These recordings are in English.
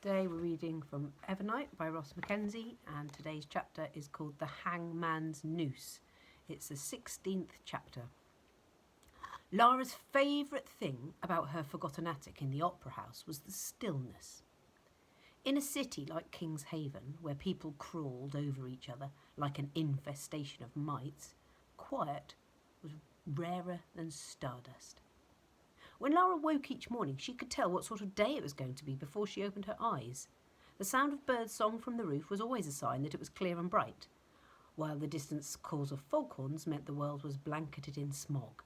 Today we're reading from EVERNIGHT by Ross Mackenzie, and today's chapter is called The Hangman's Noose. It's the 16th chapter. Lara's favourite thing about her forgotten attic in the opera house was the stillness. In a city like King's Haven, where people crawled over each other like an infestation of mites, quiet was rarer than stardust. When Lara woke each morning, she could tell what sort of day it was going to be before she opened her eyes. The sound of birds' song from the roof was always a sign that it was clear and bright, while the distant calls of foghorns meant the world was blanketed in smog.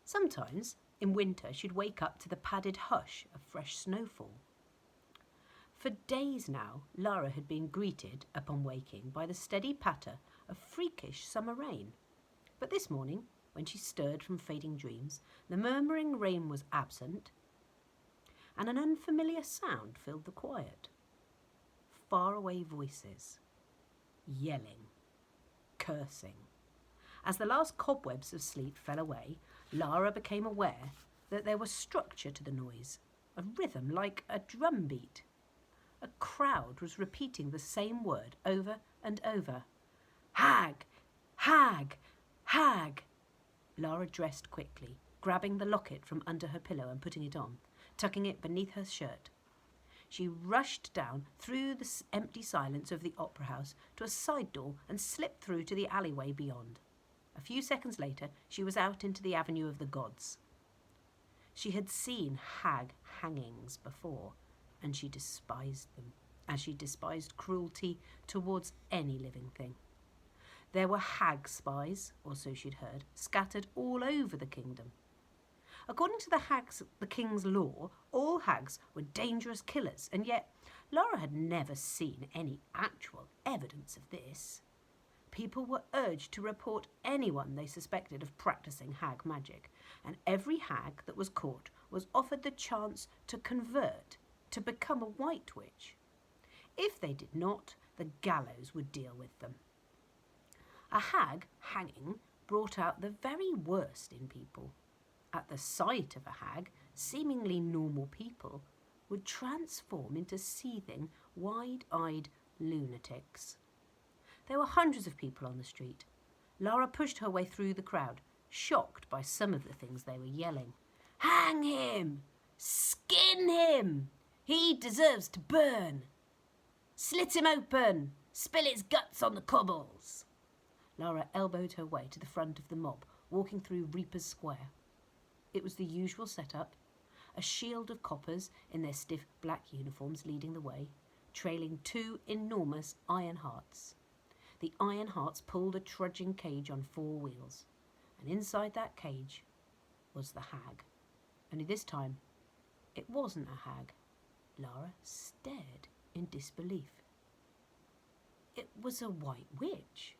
Sometimes, in winter, she'd wake up to the padded hush of fresh snowfall. For days now, Lara had been greeted, upon waking, by the steady patter of freakish summer rain. But this morning, when she stirred from fading dreams, the murmuring rain was absent, and an unfamiliar sound filled the quiet. Faraway voices, yelling, cursing. As the last cobwebs of sleep fell away, Lara became aware that there was structure to the noise, a rhythm like a drum beat. A crowd was repeating the same word over and over. Hag! Hag! Hag! Lara dressed quickly, grabbing the locket from under her pillow and putting it on, tucking it beneath her shirt. She rushed down through the empty silence of the opera house to a side door and slipped through to the alleyway beyond. A few seconds later, she was out into the Avenue of the Gods. She had seen hag hangings before, and she despised them, as she despised cruelty towards any living thing. There were hag spies, or so she'd heard, scattered all over the kingdom. According to the king's law, all hags were dangerous killers, and yet Lara had never seen any actual evidence of this. People were urged to report anyone they suspected of practicing hag magic, and every hag that was caught was offered the chance to convert, to become a white witch. If they did not, the gallows would deal with them. A hag hanging brought out the very worst in people. At the sight of a hag, seemingly normal people would transform into seething, wide-eyed lunatics. There were hundreds of people on the street. Lara pushed her way through the crowd, shocked by some of the things they were yelling. Hang him! Skin him! He deserves to burn! Slit him open! Spill his guts on the cobbles! Lara elbowed her way to the front of the mob, walking through Reaper's Square. It was the usual setup, a shield of coppers in their stiff black uniforms leading the way, trailing two enormous iron hearts. The iron hearts pulled a trudging cage on four wheels, and inside that cage was the hag. Only this time, it wasn't a hag. Lara stared in disbelief. It was a white witch.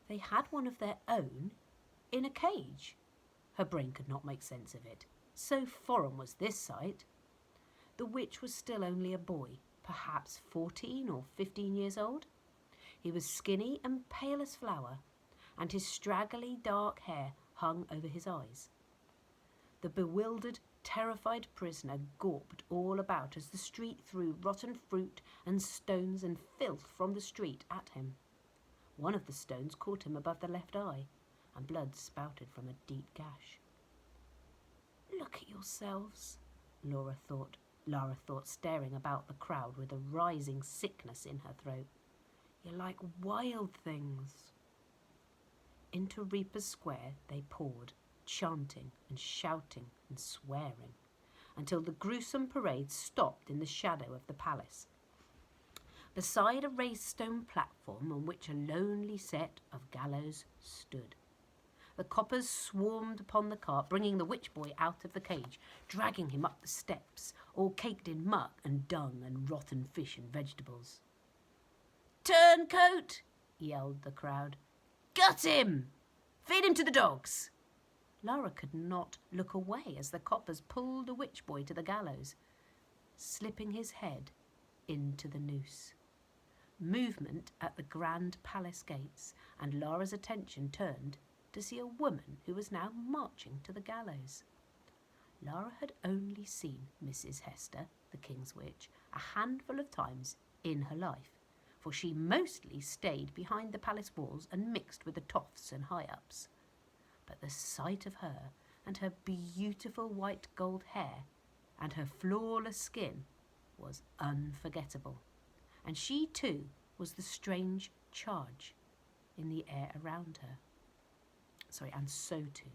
They had one of their own in a cage. Her brain could not make sense of it. So foreign was this sight. The witch was still only a boy, perhaps 14 or 15 years old. He was skinny and pale as flour, and his straggly dark hair hung over his eyes. The bewildered, terrified prisoner gawped all about as the street threw rotten fruit and stones and filth from the street at him. One of the stones caught him above the left eye, and blood spouted from a deep gash. Look at yourselves, Lara thought, staring about the crowd with a rising sickness in her throat. You're like wild things. Into Reaper's Square they poured, chanting and shouting and swearing, until the gruesome parade stopped in the shadow of the palace, beside a raised stone platform on which a lonely set of gallows stood. The coppers swarmed upon the cart, bringing the witch boy out of the cage, dragging him up the steps, all caked in muck and dung and rotten fish and vegetables. Turncoat! Yelled the crowd. Gut him! Feed him to the dogs! Lara could not look away as the coppers pulled the witch boy to the gallows, slipping his head into the noose. Movement at the grand palace gates, and Lara's attention turned to see a woman who was now marching to the gallows. Lara had only seen Mrs. Hester, the King's Witch, a handful of times in her life, for she mostly stayed behind the palace walls and mixed with the toffs and high-ups. But the sight of her and her beautiful white gold hair and her flawless skin was unforgettable, and she too was the strange charge in the air around her. And so too.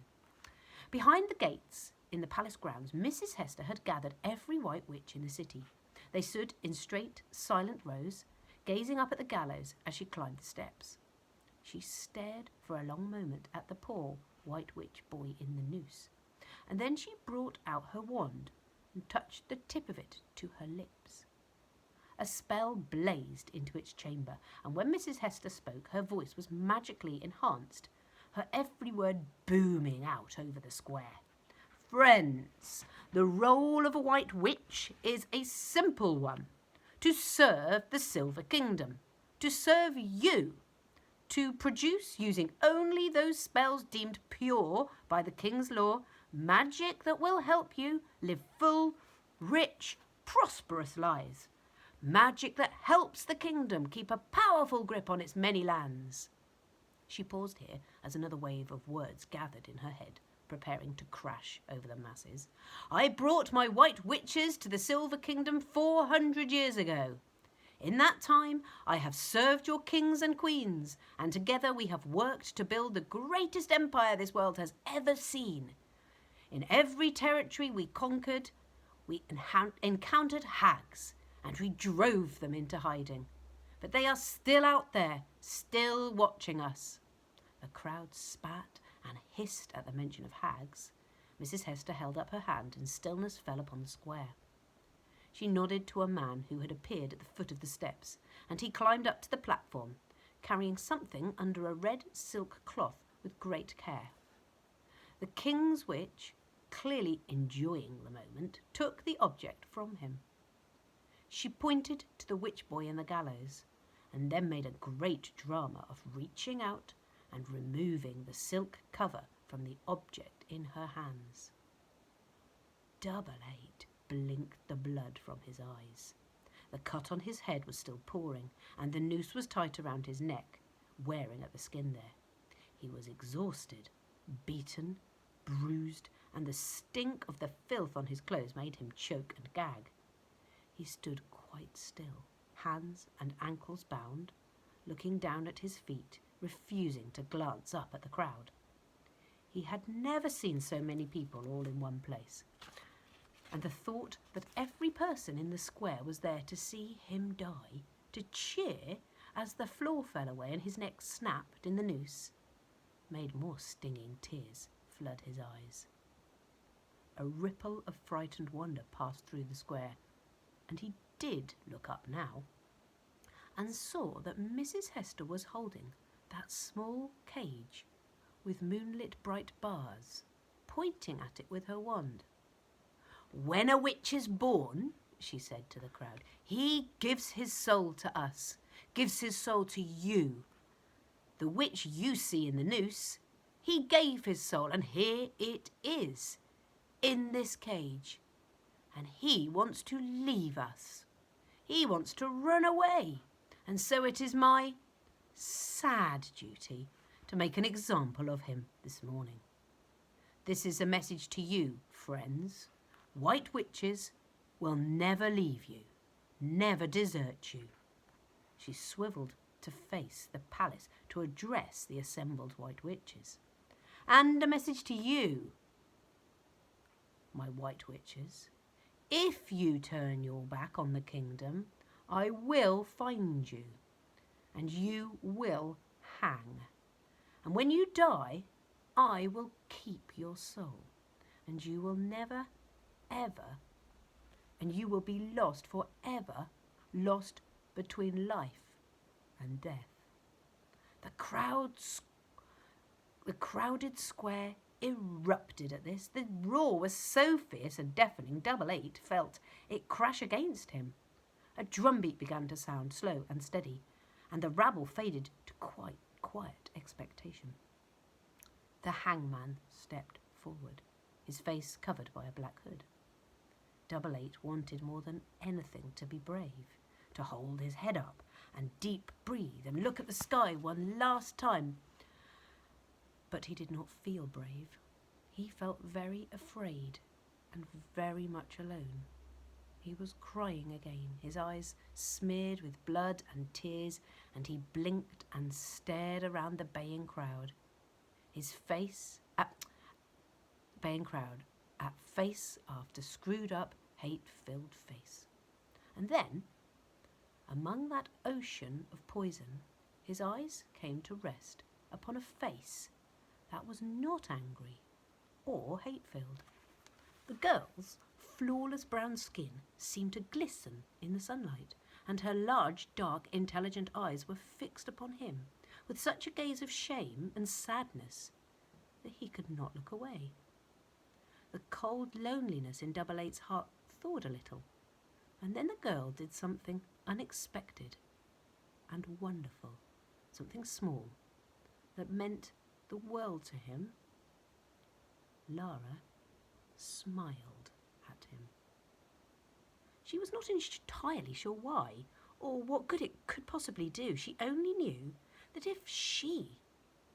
Behind the gates in the palace grounds, Mrs. Hester had gathered every white witch in the city. They stood in straight, silent rows, gazing up at the gallows as she climbed the steps. She stared for a long moment at the poor white witch boy in the noose, and then she brought out her wand and touched the tip of it to her lips. A spell blazed into its chamber, and when Mrs. Hester spoke, her voice was magically enhanced, her every word booming out over the square. Friends, the role of a white witch is a simple one: to serve the Silver Kingdom, to serve you, to produce, using only those spells deemed pure by the King's law, magic that will help you live full, rich, prosperous lives. Magic that helps the kingdom keep a powerful grip on its many lands. She paused here as another wave of words gathered in her head, preparing to crash over the masses. I brought my white witches to the Silver Kingdom 400 years ago. In that time, I have served your kings and queens, and together we have worked to build the greatest empire this world has ever seen. In every territory we conquered, we encountered hags, and we drove them into hiding. But they are still out there, still watching us. The crowd spat and hissed at the mention of hags. Mrs. Hester held up her hand and stillness fell upon the square. She nodded to a man who had appeared at the foot of the steps, and he climbed up to the platform, carrying something under a red silk cloth with great care. The King's Witch, clearly enjoying the moment, took the object from him. She pointed to the witch boy in the gallows, and then made a great drama of reaching out and removing the silk cover from the object in her hands. Double 8 blinked the blood from his eyes. The cut on his head was still pouring, and the noose was tight around his neck, wearing at the skin there. He was exhausted, beaten, bruised, and the stink of the filth on his clothes made him choke and gag. He stood quite still, hands and ankles bound, looking down at his feet, refusing to glance up at the crowd. He had never seen so many people all in one place, and the thought that every person in the square was there to see him die, to cheer as the floor fell away and his neck snapped in the noose, made more stinging tears flood his eyes. A ripple of frightened wonder passed through the square, and he did look up now, and saw that Mrs. Hester was holding that small cage with moonlit bright bars, pointing at it with her wand. When a witch is born, she said to the crowd, he gives his soul to us, gives his soul to you. The witch you see in the noose, he gave his soul, and here it is, in this cage. And he wants to leave us. He wants to run away. And so it is my sad duty to make an example of him this morning. This is a message to you, friends. White witches will never leave you, never desert you. She swiveled to face the palace to address the assembled white witches. And a message to you, my white witches. If you turn your back on the kingdom, I will find you, and you will hang. And when you die, I will keep your soul, and you will never, ever, and you will be lost forever, lost between life and death. The crowded square erupted at this. The roar was so fierce and deafening, Double 8 felt it crash against him. A drumbeat began to sound, slow and steady, and the rabble faded to quite quiet expectation. The hangman stepped forward, his face covered by a black hood. 88 wanted more than anything to be brave, to hold his head up and deep breathe and look at the sky one last time. But he did not feel brave. He felt very afraid and very much alone. He was crying again, his eyes smeared with blood and tears, and he blinked and stared around the baying crowd. His face at face after screwed up, hate-filled face. And then, among that ocean of poison, his eyes came to rest upon a face that was not angry or hate-filled. The girl's flawless brown skin seemed to glisten in the sunlight, and her large, dark, intelligent eyes were fixed upon him with such a gaze of shame and sadness that he could not look away. The cold loneliness in 88's heart thawed a little, and then the girl did something unexpected and wonderful, something small that meant the world to him. Lara smiled at him. She was not entirely sure why or what good it could possibly do. She only knew that if she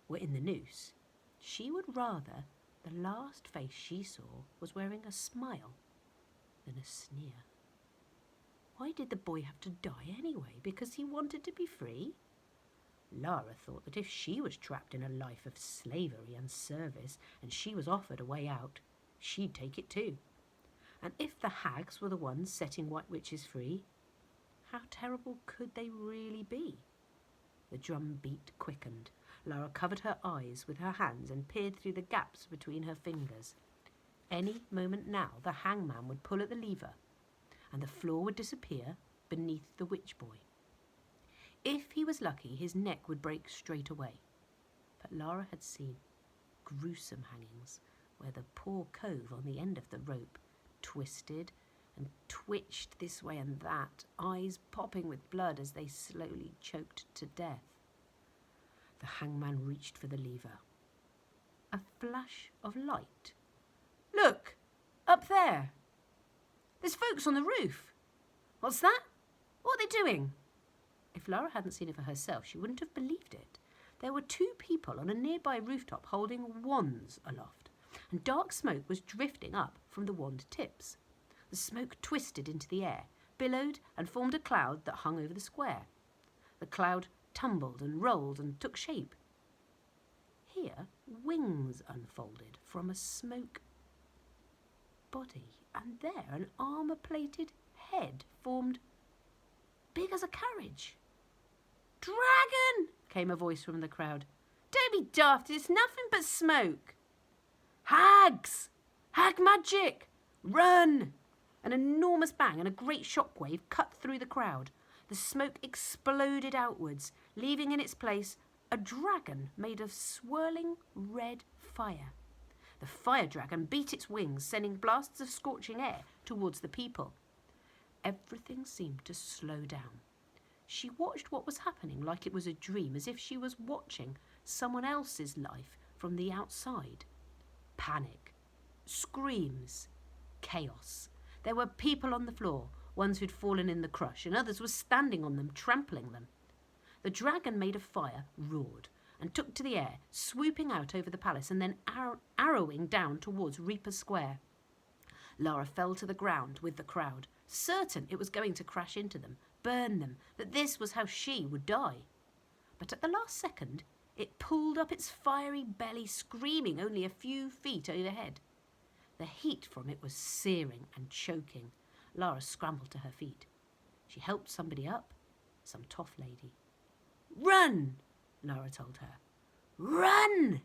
were in the noose, she would rather the last face she saw was wearing a smile than a sneer. Why did the boy have to die anyway? Because he wanted to be free? Lara thought that if she was trapped in a life of slavery and service and she was offered a way out, she'd take it too. And if the hags were the ones setting white witches free, how terrible could they really be? The drum beat quickened. Lara covered her eyes with her hands and peered through the gaps between her fingers. Any moment now the hangman would pull at the lever and the floor would disappear beneath the witch boy. If he was lucky, his neck would break straight away. But Lara had seen gruesome hangings where the poor cove on the end of the rope twisted and twitched this way and that, eyes popping with blood as they slowly choked to death. The hangman reached for the lever. A flash of light. Look! Up there! There's folks on the roof. What's that? What are they doing? If Lara hadn't seen it for herself, she wouldn't have believed it. There were two people on a nearby rooftop holding wands aloft, and dark smoke was drifting up from the wand tips. The smoke twisted into the air, billowed, and formed a cloud that hung over the square. The cloud tumbled and rolled and took shape. Here, wings unfolded from a smoke body, and there an armour-plated head formed big as a carriage. "Dragon!" came a voice from the crowd. "Don't be daft, it's nothing but smoke." "Hags! Hag magic! Run!" An enormous bang and a great shockwave cut through the crowd. The smoke exploded outwards, leaving in its place a dragon made of swirling red fire. The fire dragon beat its wings, sending blasts of scorching air towards the people. Everything seemed to slow down. She watched what was happening like it was a dream, as if she was watching someone else's life from the outside. Panic, screams, chaos. There were people on the floor, ones who'd fallen in the crush, and others were standing on them, trampling them. The dragon made of fire roared and took to the air, swooping out over the palace and then arrowing down towards Reaper Square. Lara fell to the ground with the crowd, certain it was going to crash into them, burn them, that this was how she would die. But at the last second, it pulled up its fiery belly, screaming only a few feet overhead. The heat from it was searing and choking. Lara scrambled to her feet. She helped somebody up, some toff lady. "Run!" Lara told her. "Run!"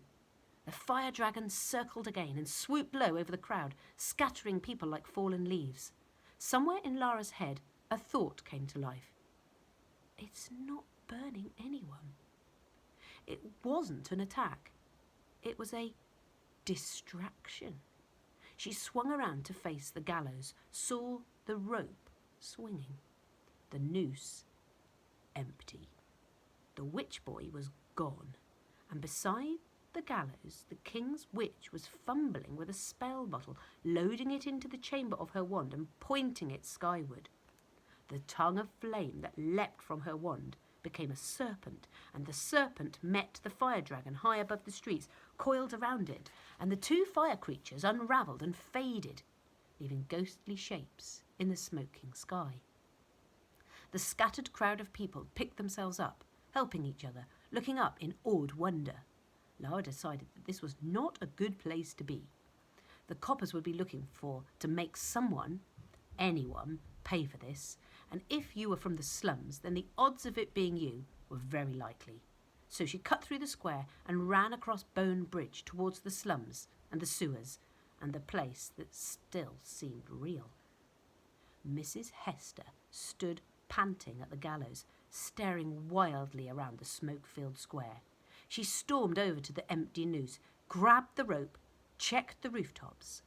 The fire dragon circled again and swooped low over the crowd, scattering people like fallen leaves. Somewhere in Lara's head, a thought came to life. It's not burning anyone. It wasn't an attack. It was a distraction. She swung around to face the gallows, saw the rope swinging, the noose empty. The witch boy was gone, and beside the gallows, the king's witch was fumbling with a spell bottle, loading it into the chamber of her wand and pointing it skyward. The tongue of flame that leapt from her wand became a serpent, and the serpent met the fire dragon high above the streets, coiled around it, and the two fire creatures unravelled and faded, leaving ghostly shapes in the smoking sky. The scattered crowd of people picked themselves up, helping each other, looking up in awed wonder. Lara decided that this was not a good place to be. The coppers would be looking to make anyone, pay for this, and if you were from the slums, then the odds of it being you were very likely. So she cut through the square and ran across Bone Bridge towards the slums and the sewers and the place that still seemed real. Mrs. Hester stood panting at the gallows, staring wildly around the smoke-filled square. She stormed over to the empty noose, grabbed the rope, checked the rooftops.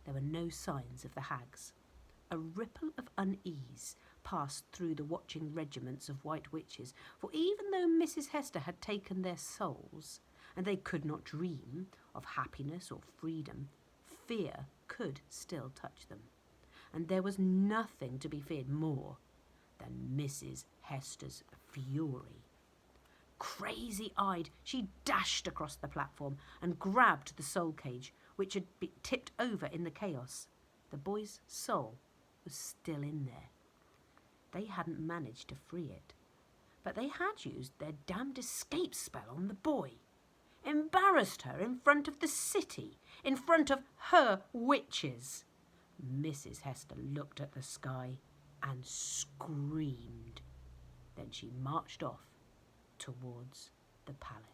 There were no signs of the hags. A ripple of unease passed through the watching regiments of white witches, for even though Mrs. Hester had taken their souls, and they could not dream of happiness or freedom, fear could still touch them. And there was nothing to be feared more than Mrs. Hester's fury. Crazy-eyed, she dashed across the platform and grabbed the soul cage, which had been tipped over in the chaos. The boy's soul was still in there. They hadn't managed to free it, but they had used their damned escape spell on the boy, embarrassed her in front of the city, in front of her witches. Mrs. Hester looked at the sky and screamed. Then she marched off towards the palace.